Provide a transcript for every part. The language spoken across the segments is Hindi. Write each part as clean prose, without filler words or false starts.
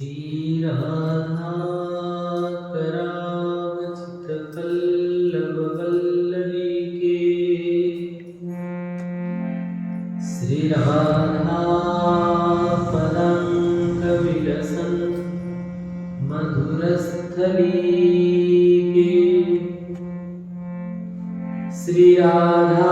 श्री राधा करावचितकल्लव वल्लवी के श्री राधा पदांक विलसन मधुरस्थली के श्री राधा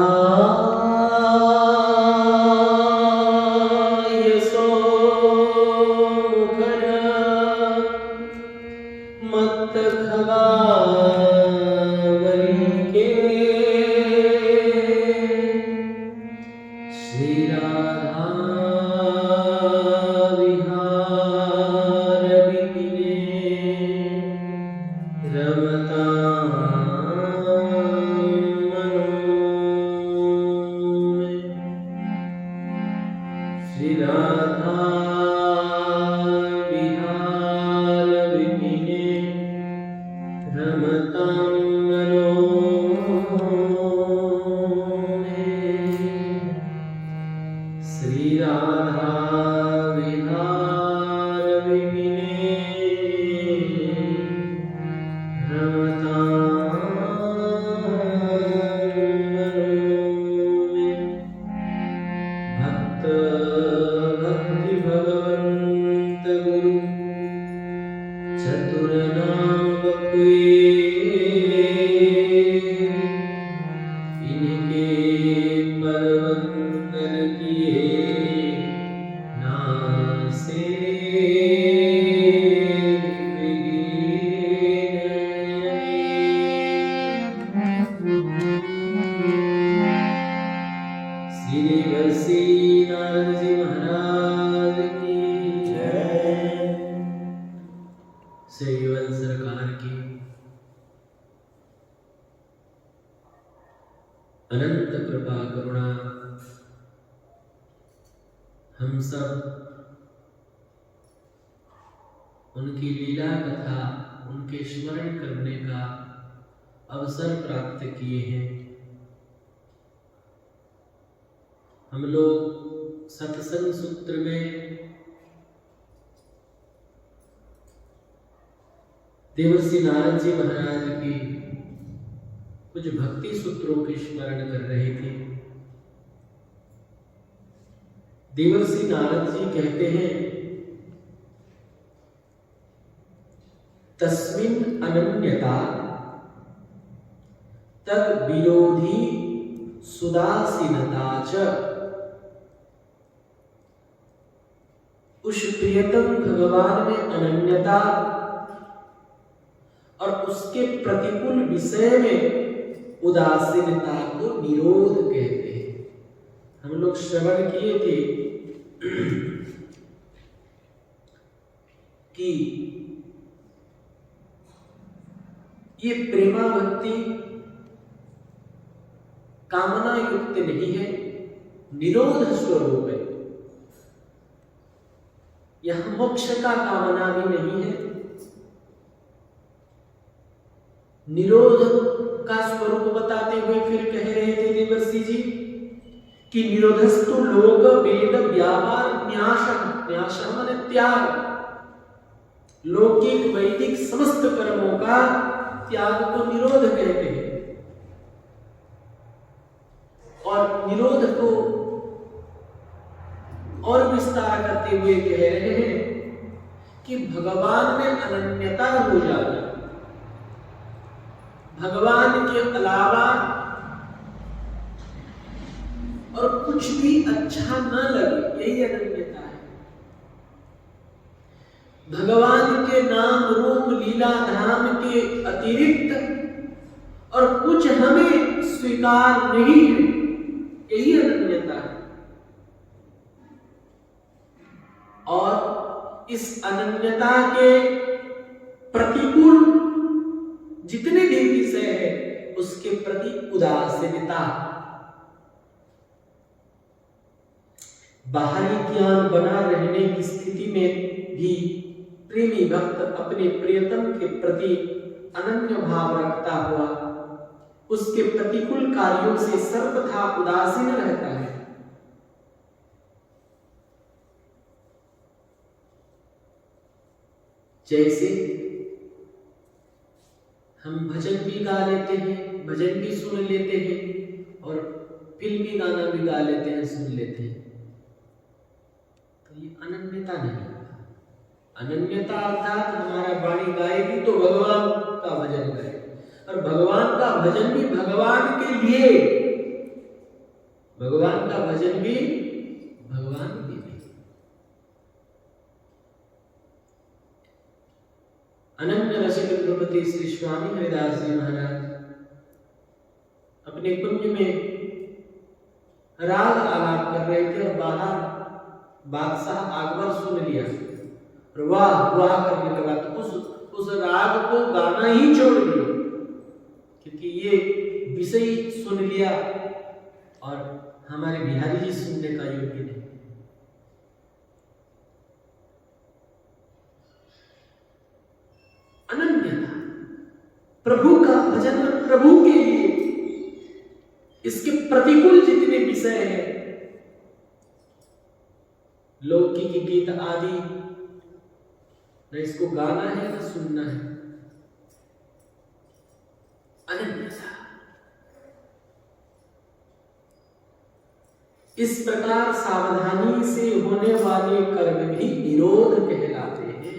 अनंत कृपा करुणा हम सब उनकी लीला कथा उनके स्मरण करने का अवसर प्राप्त किए हैं। हम लोग सत्संग सूत्र में देवर्षि नारद जी महाराज की कुछ भक्ति सूत्रों के स्मरण कर रहे थे। देवर्षि नारद जी कहते हैं, तस्मिन् अनन्यता तद विरोधी सुदासीनता च। उस प्रियतम भगवान में अनन्यता और उसके प्रतिकूल विषय में उदासीनता को निरोध कहते हैं। हम लोग श्रवण किए थे कि ये प्रेमा भक्ति कामना युक्त नहीं है, निरोध स्वरूप है। यह मोक्ष का कामना भी नहीं है, निरोध का स्वरूप बताते हुए फिर कह रहे थे देवर्षि जी कि निरोधस्तु लोक वेद व्यापार न्यासः। न्यासः माने त्याग, लौकिक वैदिक समस्त कर्मों का त्याग को निरोध कहते हैं। और निरोध को और विस्तार करते हुए कह रहे हैं कि भगवान में अनन्यता हो जाना, भगवान के अलावा और कुछ भी अच्छा न लगे, यही अनन्यता है। भगवान के नाम रूप लीला धाम के अतिरिक्त और कुछ हमें स्वीकार नहीं है, यही अनन्यता है। और इस अनन्यता के प्रतिकूल जितने भी विषय है उसके प्रति उदासीनता। बाहरी ज्ञान बना रहने की स्थिति में भी प्रेमी भक्त अपने प्रियतम के प्रति अनन्य भाव रखता हुआ उसके प्रतिकूल कार्यों से सर्वथा उदासीन रहता है। जैसे हम भजन भी गा लेते हैं, भजन भी सुन लेते हैं और फिल्मी गाना भी गा लेते हैं, सुन लेते हैं, तो ये अनन्यता नहीं होगा। अनन्यता अर्थात हमारा वाणी गाएगी तो भगवान का भजन गाएगी, और भगवान का भजन भी भगवान के लिए, भगवान का भजन भी भगवान के लिए। अनन्य रसिक प्रभुपति श्री स्वामी हरिदास जी महाराज अपने कुंज में राग आलाप कर रहे थे और बाहर बादशाह अकबर सुन लिया और वाह वाह करने लगा, तो उस राग को गाना ही छोड़ दिया, क्योंकि ये विषय सुन लिया और हमारे बिहारी जी सुनने का योग्य नहीं। अनन्यता, प्रभु का भजन प्रभु के लिए, इसके प्रतिकूल जितने विषय हैं, लौकिक गीत आदि, न इसको गाना है न सुनना है। अनन्यता, इस प्रकार सावधानी से होने वाले कर्म भी निरोध कहलाते हैं।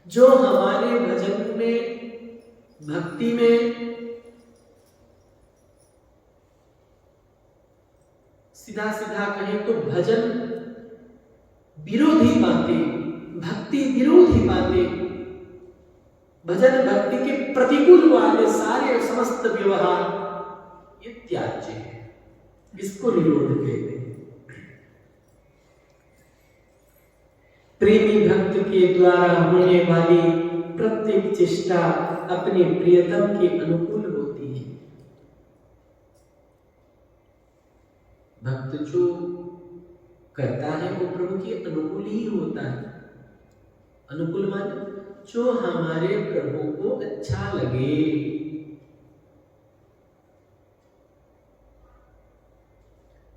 जो हमारे भजन में, भक्ति में सीधा सीधा कहें तो भजन विरोधी बातें, भक्ति विरोधी बातें, भजन भक्ति के प्रतिकूल वाले सारे समस्त व्यवहार ये त्याज्य है, इसको निरोध कहते हैं। प्रेमी भक्त के द्वारा होने वाली प्रत्येक चेष्टा अपने प्रियतम के अनुकूल होती है। भक्त जो करता है वो प्रभु के अनुकूल ही होता है। अनुकूल माने जो हमारे प्रभु को अच्छा लगे।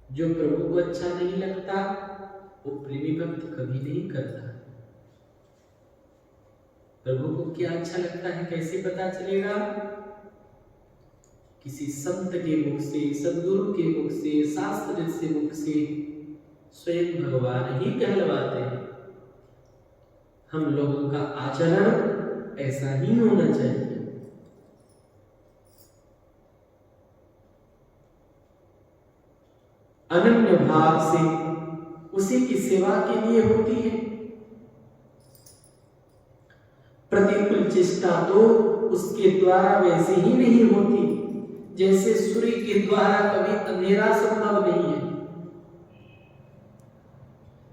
जो प्रभु को अच्छा नहीं लगता वो प्रेमी भक्त कभी नहीं करता। प्रभु को क्या अच्छा लगता है कैसे पता चलेगा? किसी संत के मुख से, सद्गुरु के मुख से, शास्त्र से मुख से स्वयं भगवान ही कहलवाते हैं। हम लोगों का आचरण ऐसा ही होना चाहिए। अनन्य भाव से उसी की सेवा के लिए होती है। प्रतिकूल चेष्टा तो उसके द्वारा वैसे ही नहीं होती जैसे सूर्य के द्वारा कभी अंधेरा संभव नहीं है,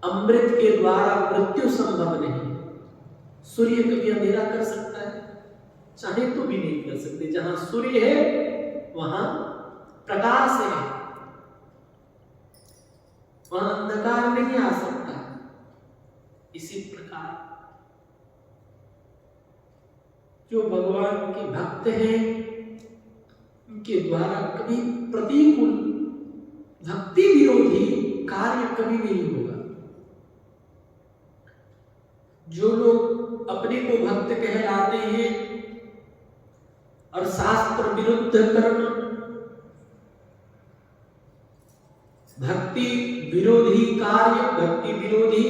अमृत के द्वारा मृत्यु संभव नहीं। सूर्य कभी अंधेरा कर सकता है? चाहे तो भी नहीं कर सकते। जहां सूर्य है वहां प्रकाश है, वहां अंधकार नहीं आ सकता। इसी प्रकार जो भगवान के भक्त हैं उनके द्वारा कभी प्रतिकूल भक्ति विरोधी कार्य कभी नहीं होगा। जो लोग अपने को भक्त कहलाते हैं और शास्त्र विरुद्ध कर्म, भक्ति विरोधी कार्य, भक्ति विरोधी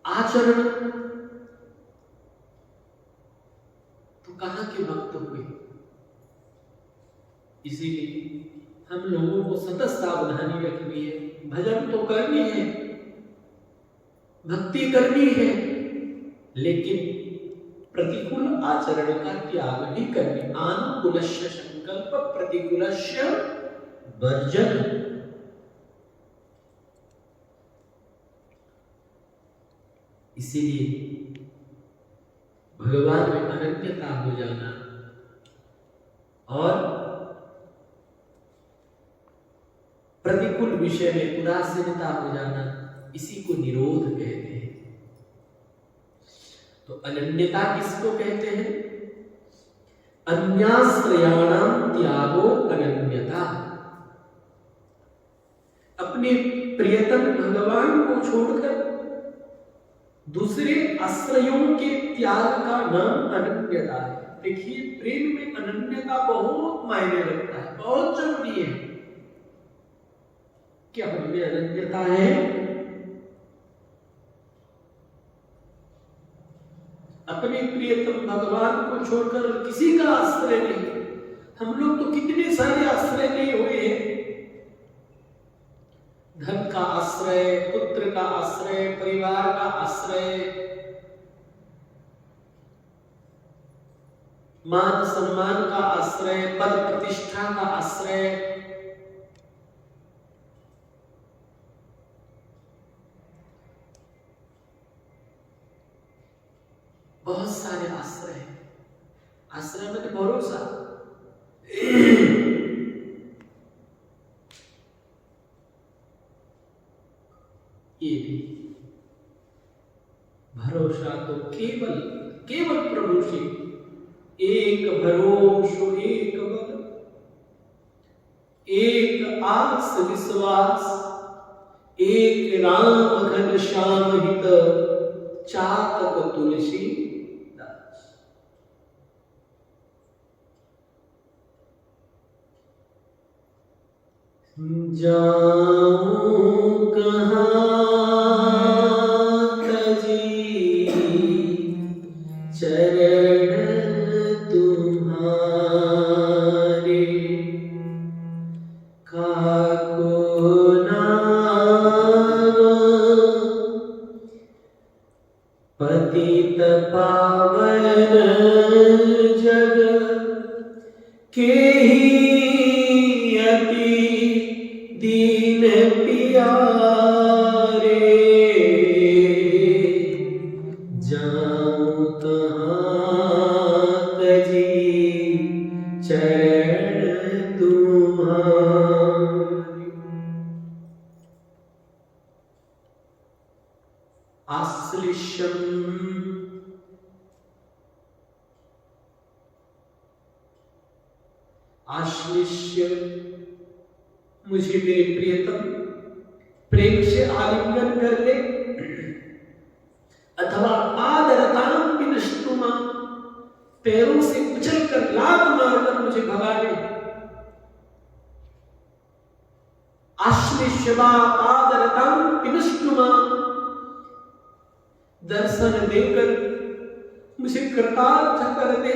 आचरण, तो कहां के भक्त हुए? इसीलिए हम लोगों को सतत सावधानी रखनी है। भजन तो करनी है, भक्ति करनी है, लेकिन प्रतिकूल आचरण का त्याग भी करनी। अनुकूलस्य संकल्प प्रतिकूलस्य वर्जन। इसीलिए भगवान में अनन्यता हो जाना और प्रतिकूल विषय में उदासीनता हो जाना, इसी को निरोध कहते हैं। तो अनन्यता किसको कहते हैं? अन्याश्रयाणाम त्यागो अनन्यता। अपने प्रियतम भगवान को छोड़कर दूसरे आश्रयों के त्याग का नाम अनन्यता है। देखिए, प्रेम में अनन्यता बहुत मायने रखता है, बहुत जरूरी है। क्या हमें अनन्यता है? अपने प्रियतम भगवान को छोड़कर किसी का आश्रय नहीं। हम लोग तो कितने सारे आश्रय लिए हुए हैं। धन का आश्रय, पुत्र का आश्रय, परिवार का आश्रय, मान सम्मान का आश्रय, पद प्रतिष्ठा का आश्रय, बहुत सारे आश्रय हैं। आश्रय में भरोसा। ये भी भरोसा तो केवल केवल प्रभु से। एक भरोसो एक बल, एक आस विश्वास, एक राम घन श्याम हित, चातक तुलसी दास। जाऊं कहाँ तजी चरण तुम्हारे, काको नाम पतित पावन जग के ही अति दीन प्यारे। जाऊं कहाँ तजी चरण तुम्हारे। आश्लिष्यम आश्लिष्य, मुझे मेरे प्रियतम प्रेम से आलिंगन कर ले, अथवा पादरताम विनष्टुमा, पैरों से उछल कर लात मारकर मुझे भगा ले। आश्लिष्यवा पादरताम विनष्टुमा, दर्शन देकर मुझे कृतार्थ कर दे,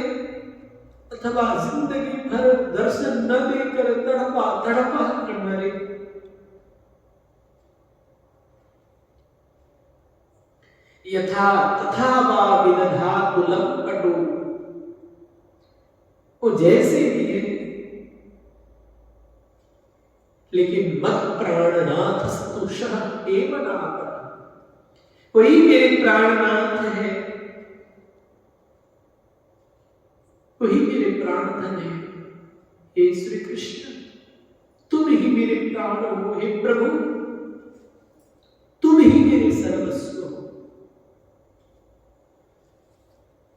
अथवा जिंदगी भर दर्शन न देकर तड़पा तड़पा कर मरे। यथा तथा वा विदधातु लंपटो, वो जैसे भी है, लेकिन मत प्राणनाथ स्तुषः एव नापरा, कोई मेरे प्राणनाथ है, वही मेरे प्राणधन है। हे श्री कृष्ण, तुम ही मेरे प्राण हो। हे प्रभु, तुम ही मेरे सर्वस्व हो।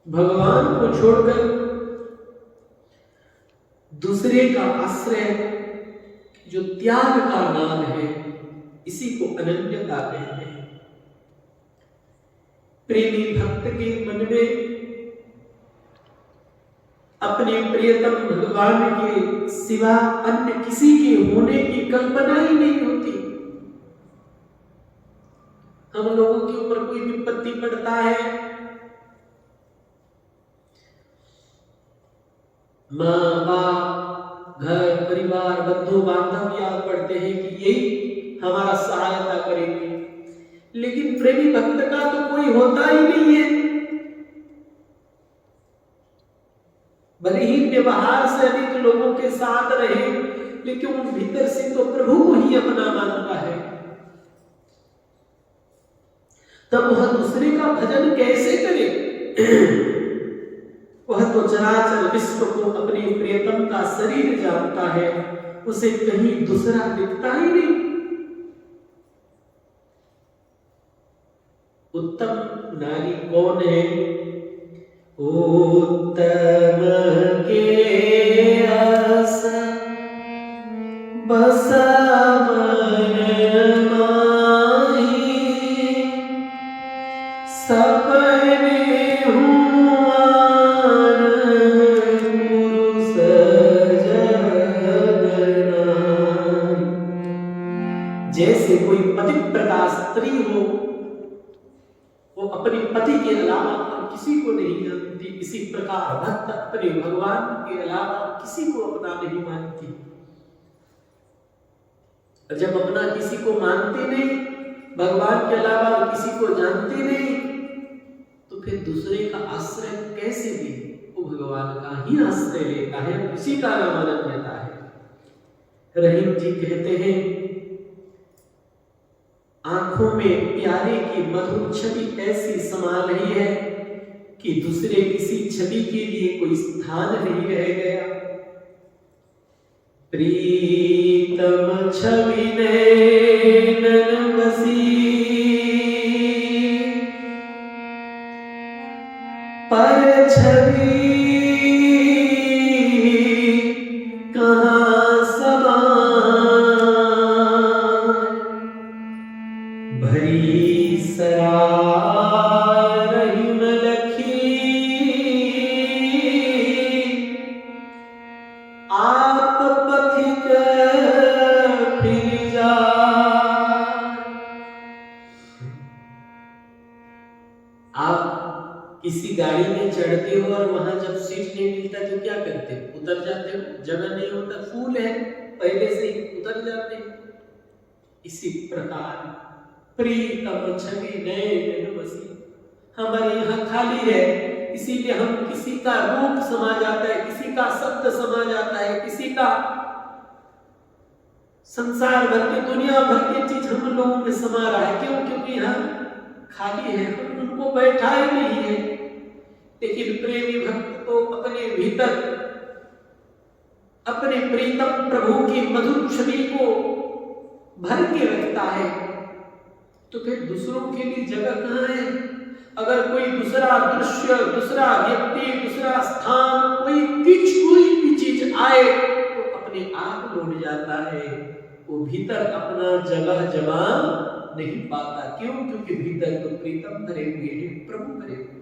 भगवान को छोड़कर दूसरे का आश्रय, जो त्याग का नाम है, इसी को अनन्यता कहते हैं। प्रेमी भक्त के मन में अपने प्रियतम भगवान के सिवा अन्य किसी के होने की कल्पना ही नहीं होती। हम लोगों के ऊपर कोई विपत्ति पड़ता है, माँ बाप, घर परिवार, बंधु बांधव याद पड़ते हैं कि यही हमारा सहायता करेंगे, लेकिन प्रेमी भक्त का तो कोई होता ही नहीं है। भले ही व्यवहार से अनेक लोगों के साथ रहे, लेकिन उन भीतर से तो प्रभु को ही अपना मानता है। तब वह दूसरे का भजन कैसे करे? वह तो चराचर विश्व को अपने प्रियतम का शरीर जानता है, उसे कहीं दूसरा दिखता ही नहीं। उत्तम नारी कौन है? उत्तम के आस बसा मन माही, स्त्री हो, वो अपने पति के अलावा और किसी को नहीं जानती। इसी प्रकार भक्त अपने भगवान के अलावा किसी को अपना नहीं मानती। और जब अपना किसी को मानते नहीं, भगवान के अलावा और किसी को जानते नहीं, तो फिर दूसरे का आश्रय कैसे ले? वो भगवान का ही आश्रय लेता है, उसी का नाम अनन्यता है। रहीम जी कहते हैं, आंखों में प्यारे की मधुर छवि ऐसी समा रही है कि दूसरे किसी छवि के लिए कोई स्थान नहीं रह गया। प्रीतम छवि नैनन बसी, पर छवि कहाँ समा, भरी सराय रहीम लखी, आप पथिक फिर जा। आप किसी गाड़ी में चढ़ते हो और वहां जब सीट नहीं मिलता तो क्या करते हो? उतर जाते हो। जगह नहीं होता, फूल है पहले से ही, उतर जाते हो। इसी प्रकार प्रीतम छवि नैन बसी, हमारे यहाँ खाली है, इसीलिए हम किसी का रूप समा जाता है, किसी का शब्द समा जाता है, किसी का संसार भर के दुनिया भर की चीज हम लोगों में समा रहा है। क्यों? क्योंकि यहाँ खाली है, हम उनको बैठाए नहीं है। लेकिन प्रेमी भक्त तो अपने भीतर अपने प्रीतम प्रभु की मधुर छवि को भर के रखता है, तो फिर दूसरों के लिए जगह कहाँ है? अगर कोई दूसरा दृश्य, दूसरा व्यक्ति, दूसरा स्थान, कोई भी चीज आए तो अपने आप लौट जाता है। वो भीतर अपना जगह जमा नहीं पाता। क्यों? क्योंकि भीतर तो प्रीतम भरे हुए हैं, प्रभु भरे हुए हैं।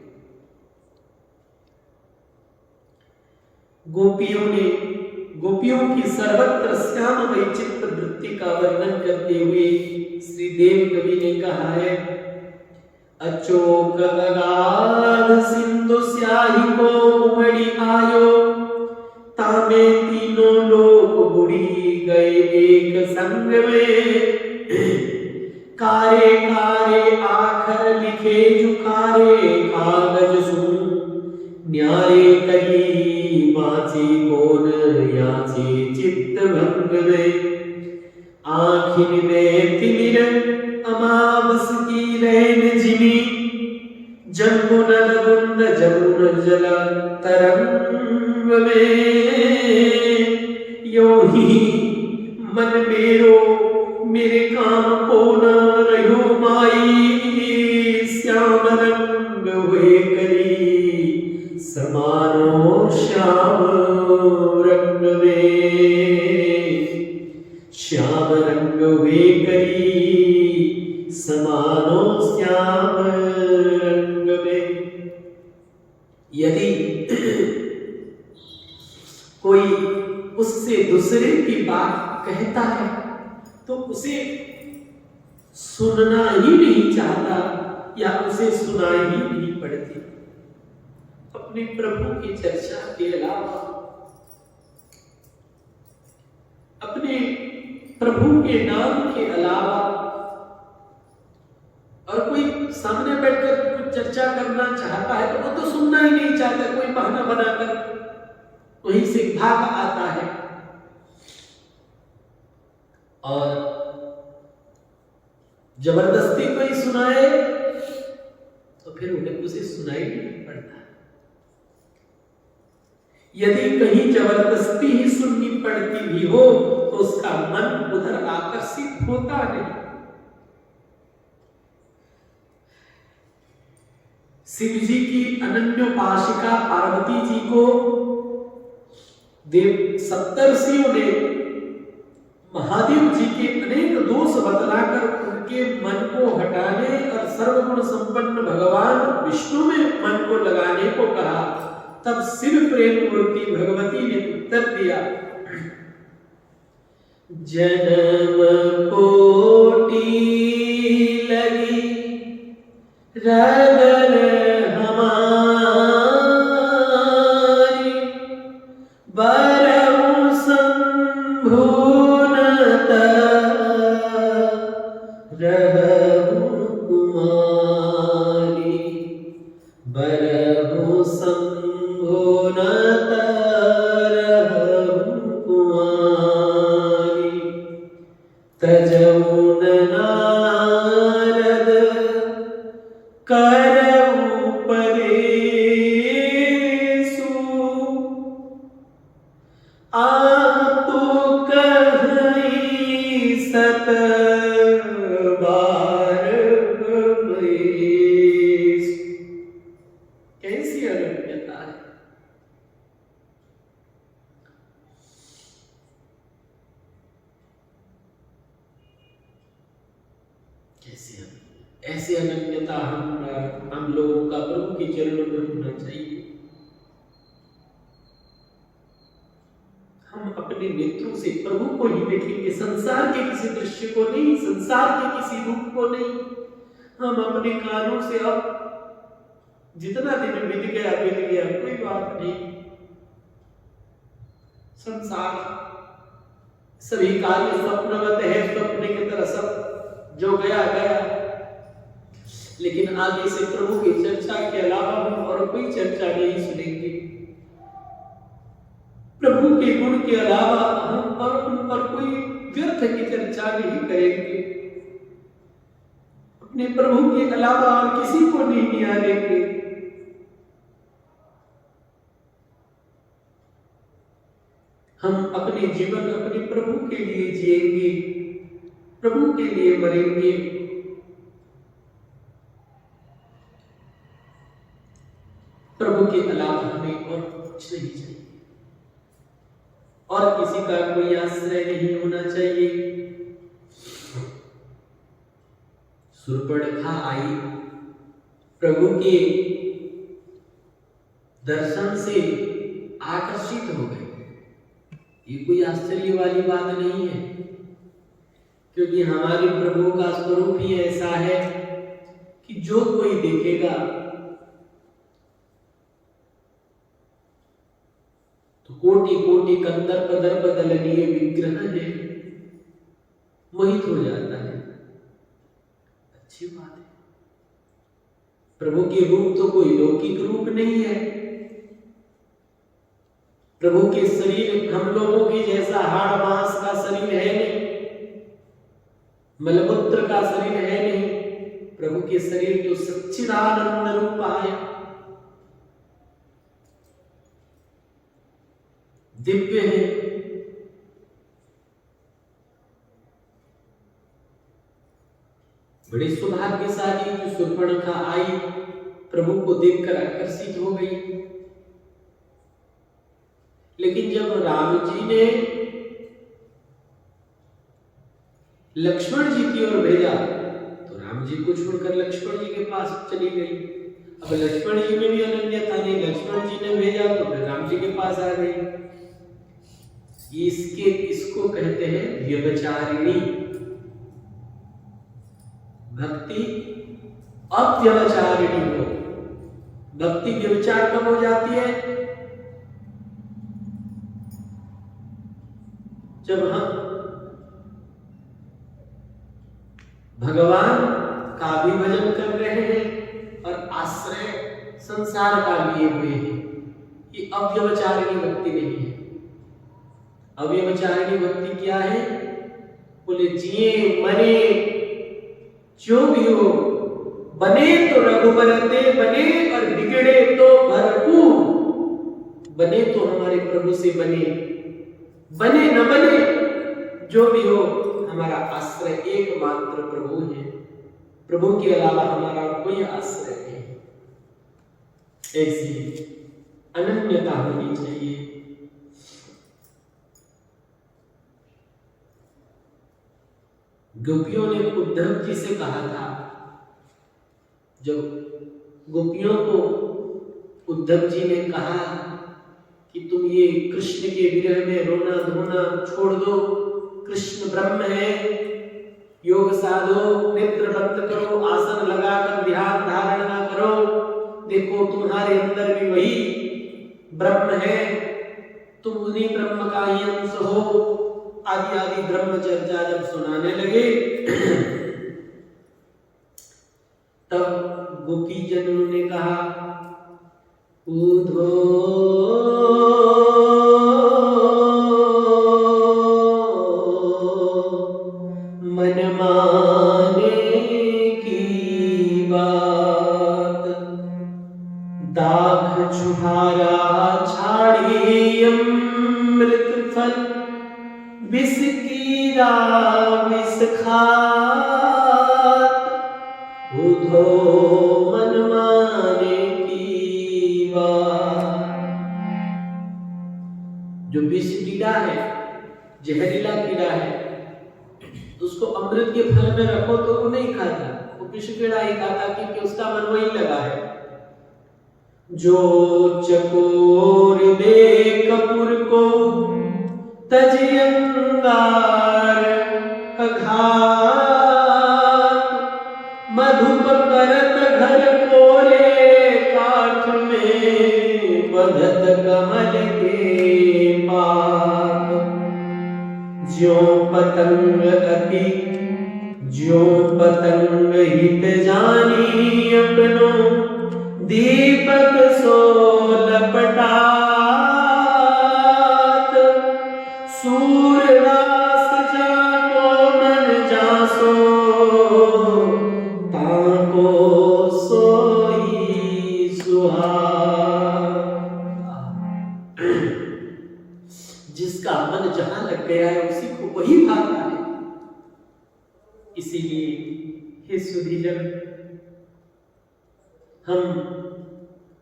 गोपियों की सर्वत्र श्याममयी चित्त वृत्ति का वर्णन करते हुए श्री देव कवि ने कहा है, अचोक अगाध सिंधु स्याही को उमड़ी आयो, तामे तीनों लोग बुड़ी गए एक संग में। कारे कारे आखर लिखे जुकारे कागज सुन, न्यारे करी माची कोन याची चित्त भंग में। आखिर में तिमिर अमावस की रैन जिमी, जमुन बुंद जमुन जल तरंग में। यो ही मन मेरो मेरे काम को न रहो माई, श्याम रंग हुए करी समानो श्याम रंग में। श्याम रंग हुए करी समानो श्याम रंग में। यदि कोई उससे दूसरे की बात कहता है तो उसे सुनना ही नहीं चाहता या उसे सुनाई ही नहीं पड़ती। अपने प्रभु की चर्चा के अलावा, अपने प्रभु के नाम के अलावा और कोई सामने बैठकर कुछ चर्चा करना चाहता है तो वो तो सुनना ही नहीं चाहता। कोई बहाना बनाकर वहीं से भाग आता है और जबरदस्ती कोई सुनाए तो फिर उसे सुनाई नहीं पड़ता। यदि कहीं जबरदस्ती ही सुननी पड़ती भी हो तो उसका मन उधर आकर्षित होता नहीं। शिव जी की अनन्योपासिका पार्वती जी को देव सप्तर्षियों ने महादेव जी के अनेक दोष बतलाकर उनके मन को हटाने और सर्वगुण संपन्न भगवान विष्णु में मन को लगाने को कहा। तब शिव प्रेम मूर्ति भगवती ने उत्तर दिया, जन्म कोटि रगल हमारी बरऊ संभूनत रहु कुमारी बरहु संभूनत रहु कुमारी तजौन नारद करऊ परेसु आपो कहीं सत बार बयेसु। कैसी अनन्यता है। ऐसी अनन्यता हम लोगों का प्रभु के चरणों में होना चाहिए। हम अपने नेत्रों से प्रभु को ही देखेंगे, संसार के किसी दृश्य को नहीं, संसार के किसी रूप को नहीं। हम अपने कानों से अब जितना दिन बीत गया, कोई बात नहीं। संसार सभी कार्य स्वप्नवत है, स्वप्न की तरह सब जो गया गया। लेकिन आगे से प्रभु की चर्चा के अलावा हम और कोई चर्चा नहीं सुनेंगे। प्रभु के गुण के अलावा हम और उन पर कोई व्यर्थ की चर्चा नहीं करेंगे। अपने प्रभु के अलावा और किसी को नहीं निहारेंगे। हम अपने जीवन अपने प्रभु के लिए जिएंगे, प्रभु के लिए मरेंगे। प्रभु के अलावा हमें और कुछ नहीं चाहिए और किसी का कोई आश्रय नहीं होना चाहिए। शूर्पणखा आई, प्रभु के दर्शन से आकर्षित हो गई। ये कोई आश्चर्य वाली बात नहीं है, क्योंकि हमारे प्रभु का स्वरूप ही ऐसा है कि जो कोई देखेगा कोटि कोटि कंदर्प दर्प दलनीय विग्रह है, मोहित हो जाता है। अच्छी बात है। प्रभु के रूप तो कोई लौकिक रूप नहीं है। प्रभु के शरीर हम लोगों की जैसा हाड़ मांस का शरीर है नहीं, मलमूत्र का शरीर है नहीं। प्रभु के शरीर तो सच्चिदानंद रूप है, दिव्य है। बड़ी सौभाग्यशाली जो शूर्पणखा आई, प्रभु को देखकर आकर्षित हो गई। लेकिन जब राम जी ने लक्ष्मण जी की ओर भेजा तो राम जी को छोड़कर लक्ष्मण जी के पास चली गई। अब लक्ष्मण जी में भी अनन्यता नहीं, लक्ष्मण जी ने भेजा तो फिर राम जी के पास आ गई। इसको कहते हैं व्यभिचारिणी भक्ति। अव्यभिचारिणी हो, भक्ति व्यभिचार कब हो जाती है? जब हम भगवान का भी भजन कर रहे हैं और आश्रय संसार का लिए हुए हैं। ये अव्यभिचारिणी भक्ति नहीं है। अव्यभिचारिणी भक्ति क्या है? बोले जिए मरे जो भी हो, बने तो रघुबर ते बने और बिगड़े तो भरपूर। बने तो हमारे प्रभु से बने, बने न बने जो भी हो, हमारा आश्रय एकमात्र प्रभु है। प्रभु के अलावा हमारा कोई आश्रय नहीं। ऐसी अनन्यता होनी चाहिए। गोपियों ने उद्धव जी से कहा था, जब गोपियों को उद्धव जी ने कहा कि तुम ये कृष्ण के विरह में रोना धोना छोड़ दो, कृष्ण ब्रह्म है, योग साधो, नेत्र बंद करो, आसन लगाकर ध्यान धारण तुम्हारे अंदर भी वही ब्रह्म है, तुम उन्हीं ब्रह्म का ही अंश हो, आदि आदि ब्रह्म चर्चा जब सुनाने लगे तब गोपी जनों ने कहा उधो मन माने की बात, दाख छुहारा छाड़ी अमृत फल, विष कीरा विष खात, उधो मन माने की बात। जो विष कीड़ा है, जहरीला कीड़ा है, उसको अमृत के फल में रखो तो वो नहीं खाता, वो विष कीड़ा ही खाता क्योंकि उसका मन वही लगा है। जो चकोर दे कपूर को तज अंगार अघात, मधुप करत घर कोरे काठ में बधत कमल के पात, ज्यों पतंग अति ज्यों पतंग हित जानी अपनो, दीपक सो लपटात, सूरदास जाको मन जासो, ताको सोई सुहाग। जिसका मन जहां लग गया है उसी को वही भाता है। इसीलिए हे सुधीजन, हम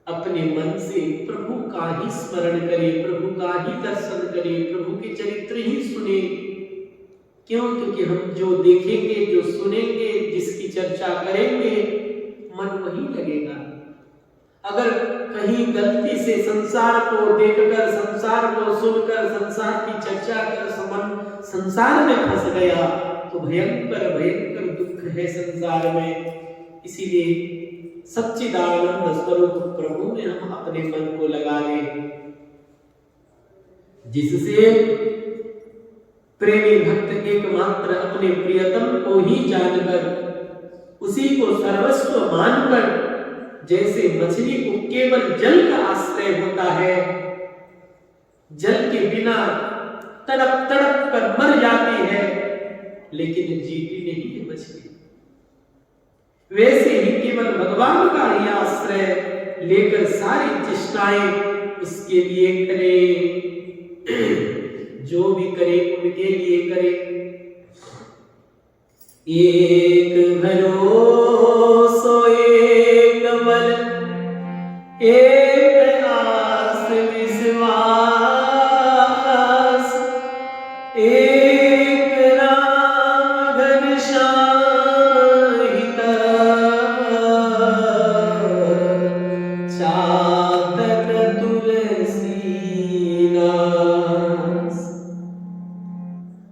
अपने मन से प्रभु का ही स्मरण करें, प्रभु का ही दर्शन करें, प्रभु के चरित्र ही सुने। क्यों? क्योंकि हम जो देखेंगे, जो सुनेंगे, जिसकी चर्चा करेंगे, मन वही लगेगा। अगर कहीं गलती से संसार को देखकर, संसार को सुनकर, संसार की चर्चा कर मन संसार में फंस गया तो भयंकर भयंकर दुख है संसार में। इसीलिए सच्चिदानंद स्वरूप प्रभु में हम अपने मन को लगा लें, जिससे प्रेमी भक्त एकमात्र अपने प्रियतम को ही जानकर, उसी को सर्वस्व मानकर, जैसे मछली को केवल जल का आश्रय होता है, जल के बिना तड़प तड़प कर मर जाती है, लेकिन जीती नहीं है मछली, वैसे ही केवल भगवान का ही आश्रय लेकर सारी चेष्टाएं उसके लिए करें, जो भी करे उनके लिए करे। एक भरोसो एक बल, एक आस विश्वास, एक राम घनश्याम हित, चातक तुलसीदास।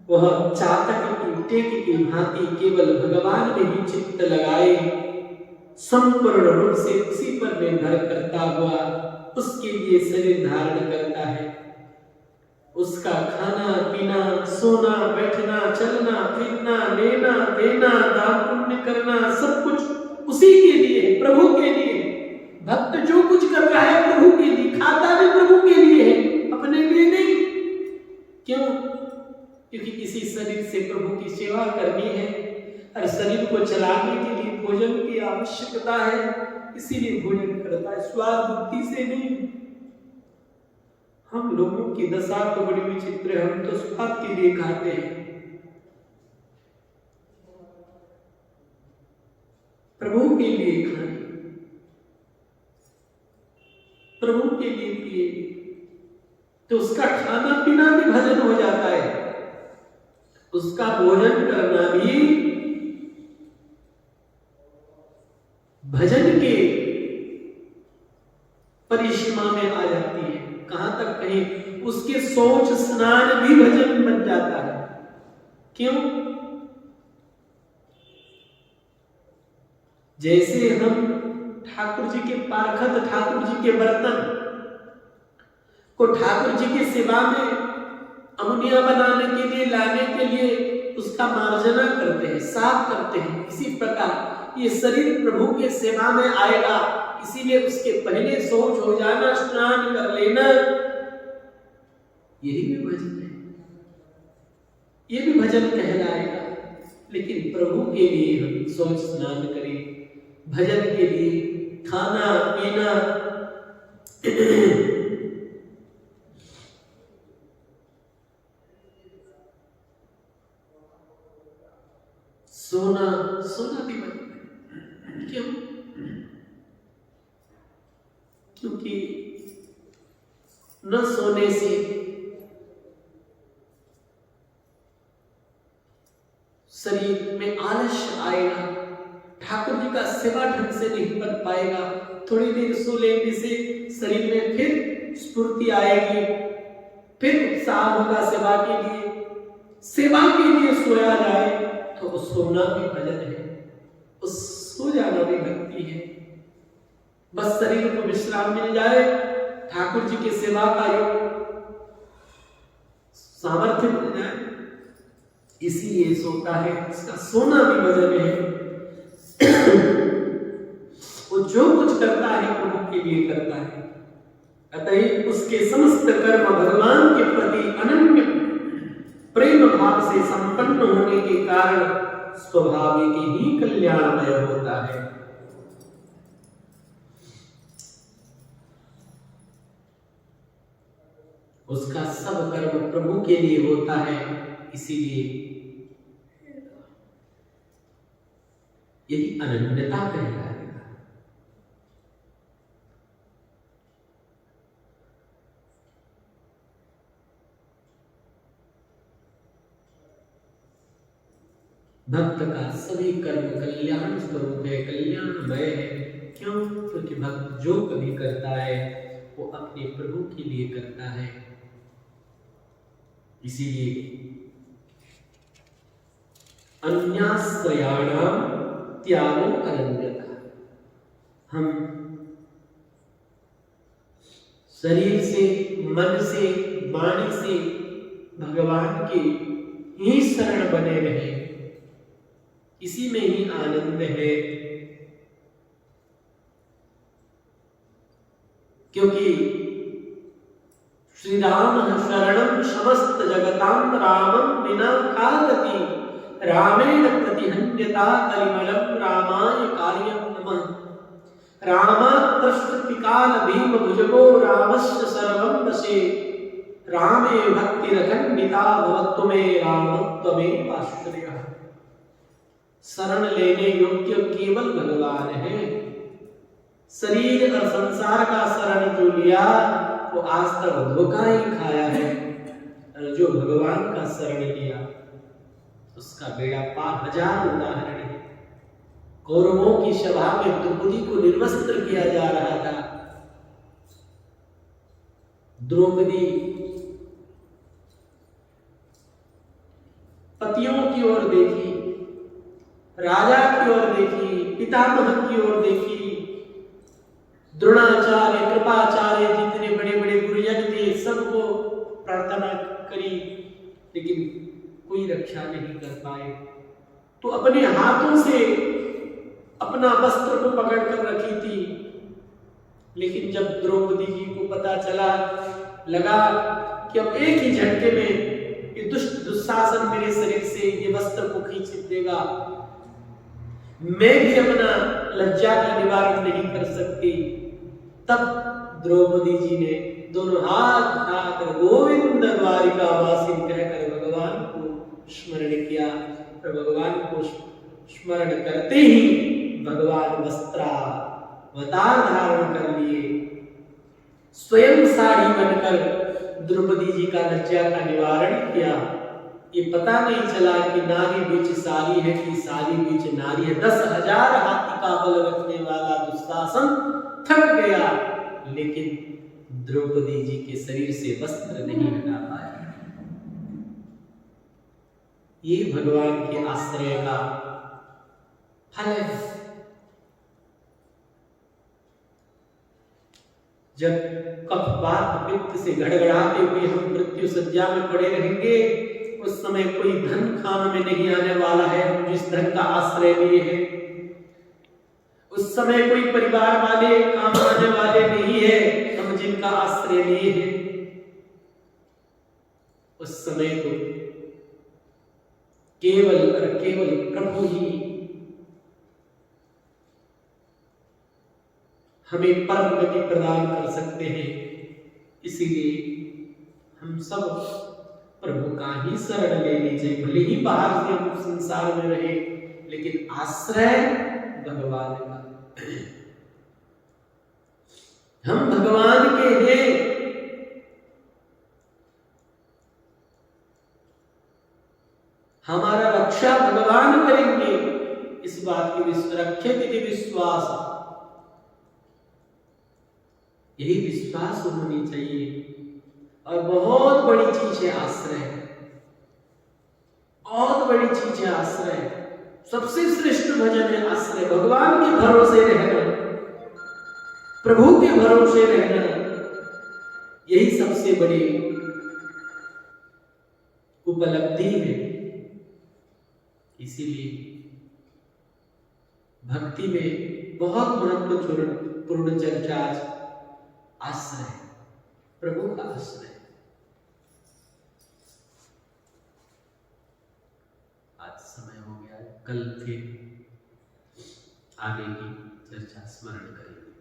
वह चातक की टेक की भांति केवल भगवान में ही चित्त लगाए, संपूर्ण रूप से उसी पर निर्भर करता हुआ उसके लिए शरीर धारण करता है। उसका खाना पीना, सोना बैठना, चलना फिरना, लेना देना, दान पुण्य करना, सब कुछ उसी के लिए, प्रभु के लिए। भक्त जो कुछ कर रहा है प्रभु के लिए, खाता भी प्रभु के लिए है, अपने लिए नहीं। क्यों? क्योंकि इसी शरीर से प्रभु की सेवा करनी है और शरीर को चलाने के लिए भोजन की आवश्यकता है, इसीलिए भोजन करता है, स्वाद बुद्धि से नहीं। हम लोगों की दशा तो बड़ी विचित्र है, हम तो स्वाद के लिए खाते हैं, प्रभु के लिए खाए, प्रभु के लिए पिए, तो उसका खाना पीना भी भजन हो जाता है, उसका भोजन करना भी भजन के परिसीमा में आ जाती है। कहां तक? कहीं उसके सोच स्नान भी भजन बन जाता है। क्यों? जैसे हम ठाकुर जी के पारखत, ठाकुर जी के बर्तन को ठाकुर जी की सेवा में अमुनिया बनाने के लिए, लाने के लिए उसका मार्जना करते हैं, साफ करते हैं। इसी प्रकार ये शरीर प्रभु के सेवा में आएगा, इसीलिए उसके पहले शौच हो जाना, स्नान कर लेना, यही भी भजन है, ये भी भजन कहलाएगा। लेकिन प्रभु के लिए हम शौच स्नान करें, भजन के लिए खाना पीना सोना भी भजन है। क्यों? क्योंकि न सोने से शरीर में आलस्य आएगा, ठाकुर जी का सेवा ढंग से नहीं कर पाएगा। थोड़ी देर सो लेने से शरीर में फिर स्फूर्ति आएगी, फिर उत्साह होगा सेवा के लिए। सेवा के लिए सोया जाए तो सोना भी भजन है, उस सो जाना भी भक्ति है। बस शरीर को विश्राम मिल जाए, ठाकुर जी की सेवा का योग सामर्थ्य मिल जाए, इसीलिए सोता है। इसका सोना भी भजन है। वो जो कुछ करता है प्रभु के लिए करता है, अतः उसके समस्त कर्म भगवान के प्रति अनन्य प्रेम भाव से संपन्न होने के कारण स्वाभाविक ही कल्याणमय होता है। उसका सब कर्म प्रभु के लिए होता है, इसीलिए यही अनन्यता कहलाएगा। भक्त का सभी कर्म कल्याण स्वरूप है, कल्याणमय है। क्यों? क्योंकि भक्त जो कभी करता है वो अपने प्रभु के लिए करता है। इसीलिए अन्याश्रयाणाम त्यागो अनन्यता। हम शरीर से, मन से, वाणी से भगवान के ही शरण बने रहे, इसी में ही आनंद है। क्योंकि श्री राम शरणम समस्त जगताम रामम विना का गति, रामेण प्रतिहन्यता कलिमलम रामाय कार्यम नमः। रामात्रष्टपिकाल भीम भुजगो रामस्य सर्वं वशे, रामे भक्तिरखण्डिता भवत्व में रामत्वमेव आश्रयः। शरण लेने योग्य केवल भगवान है। शरीर और संसार का शरण जो लिया वो आज तक धोखा ही खाया है, और जो भगवान का शरण लिया उसका बेड़ा पार। हजार उदाहरण है। कौरवों की सभा में द्रौपदी को निर्वस्त्र किया जा रहा था। द्रौपदी पतियों की ओर देखी, राजा की ओर देखी, पितामह की ओर देखी, द्रोणाचार्य, कृपाचार्य, जितने बड़े बड़े गुरुजन थे सबको प्रार्थना करी, लेकिन कोई रक्षा नहीं कर पाए। तो अपने हाथों से अपना वस्त्र को पकड़ कर रखी थी, लेकिन जब द्रौपदी जी को पता चला, लगा कि अब एक ही झटके में ये दुष्ट दुशासन मेरे शरीर से ये वस्त्र को खींच देगा, मैं भी अपना लज्जा का निवारण नहीं कर सकती, तब द्रौपदी जी ने दोनों हाथ उठाकर गोविंद द्वारिका वासी कहकर भगवान को स्मरण किया। और भगवान को स्मरण करते ही भगवान वस्त्रावतार धारण कर लिए, स्वयं साड़ी बनकर द्रौपदी जी का लज्जा का निवारण किया। ये पता नहीं चला कि नारी बीच सारी है कि सारी बीच नारी है। 10,000 हाथी का बल रखने वाला दुशासन थक गया, लेकिन द्रौपदी जी के शरीर से वस्त्र नहीं हटा पाया। ये भगवान के आश्रय का फल है। जब कफ वात पित्त से गड़गड़ाते हुए हम मृत्यु सज्जा में पड़े रहेंगे, उस समय कोई धन काम में नहीं आने वाला है हम जिस धन का आश्रय लिए हैं। उस समय कोई परिवार वाले काम आने वाले नहीं है हम जिनका आश्रय लिए हैं। उस समय तो केवल और केवल प्रभु ही हमें परम गति प्रदान कर सकते हैं। इसीलिए हम सब प्रभु का ही शरण ले लीजिए। भले ही बाहर से हम संसार में रहे, लेकिन आश्रय भगवान का। हम भगवान के हैं। हमारा रक्षा भगवान करेंगे, इस बात की रक्षित विश्वास, यही विश्वास होनी चाहिए। और बहुत बड़ी चीज है आश्रय, बहुत बड़ी चीज है आश्रय। सबसे श्रेष्ठ भजन है आश्रय। भगवान के भरोसे रहना, प्रभु के भरोसे रहना, यही सबसे बड़ी उपलब्धि है। इसीलिए भक्ति में बहुत महत्वपूर्ण चर्चा आज आश्रय, प्रभु का आश्रय। आज समय हो गया, कल फिर आगे की चर्चा स्मरण करेंगे।